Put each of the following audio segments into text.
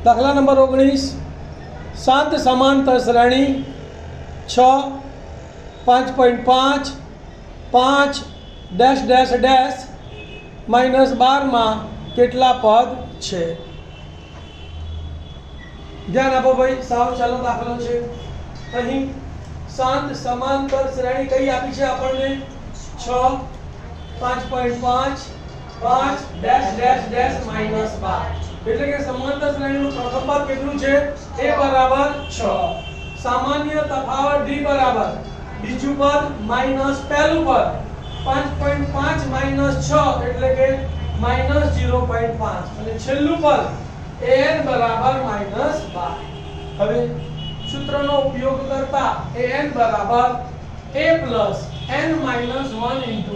દાખલા નંબર 19 7 સમાંતર શ્રેણી 6 5.5 5 ડેશ ડેશ ડેશ -12 માં કેટલા પદ છે? ધ્યાન આપો ભાઈ, સાવ ચાલો દાખલો છે। અહીં 7 સમાંતર શ્રેણી કઈ આપી છે આપણને? 6 5.5 5 ડેશ ડેશ ડેશ -12 એટલે કે સમાંતર શ્રેણીનું પ્રથમ પદ કેટલું છે? a બરાબર 6, સામાન્ય તફાવત d બરાબર બીજું પદ માઈનસ પહેલું પદ 5.5 - 6 એટલે કે -0.5 અને છેલ્લું પદ an બરાબર -12। હવે સૂત્રનો ઉપયોગ કરતા an બરાબર a + n - 1 * d।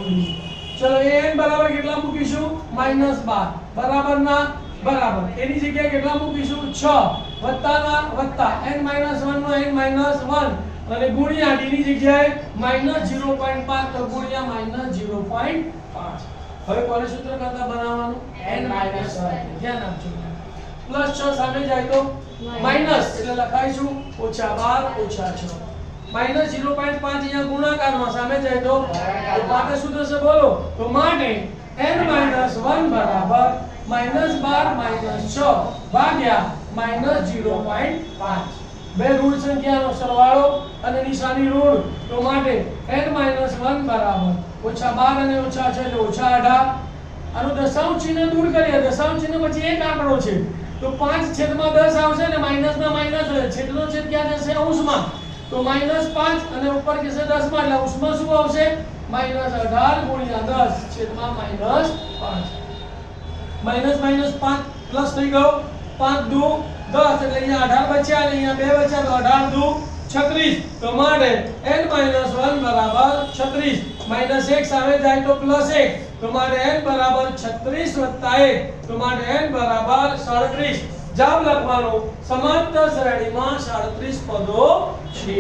ચલો an બરાબર કેટલા મૂકીશું? -12 બરાબર ના બરાબર એની જગ્યાએ કેટલા મૂકીશું? 6 વત્તા ના વત્તા n - 1 નો n - 1 અને ગુણ્યા d ની જગ્યાએ -0.5 તો ગુણ્યા -0.5। હવે કોને સૂત્ર કરતા બનાવવાનું? n - 1 ધ્યાન આપજો। +6 સામે જાય તો માઈનસ એટલે લખાઈશું -12 - 6 -0.5 અહીંયા ગુણાકારમાં સામે જાય તો માટે શું થશે બોલો? તો માટે n - 1 બરાબર -12 - 6 ભાગ્યા -0.5। બે ઋણ સંખ્યાનો સરવાળો અને નિશાની ઋણ તો માટે n - 1 બરાબર -12 અને -6 એટલે -18। આનું દશાંશ ચિહ્ન દૂર કરીએ। દશાંશ ચિહ્ન પછી એક આંકડો છે તો 5/10 આવશે ને માઈનસના માઈનસ છેદનો છેદ ક્યાં જશે? અંશમાં તો -5 અને ઉપર જશે 10 માં એટલે અંશમાં શું આવશે? -18 × 10 છેદમાં -5 -5 પ્લસ થઈ ગયો 5 દુ 10 એટલે અહીંયા 18 બચ્યા અને અહીંયા 2 બચ્યા તો 18 દુ 36 તો માટે n - 1 બરાબર 36 -1 સામે જાય તો +1 તો માટે n બરાબર 36 + 1 તો માટે n બરાબર 37। જવાબ લખવાનો સમાંતર શ્રેણીમાં 37 પદો છે।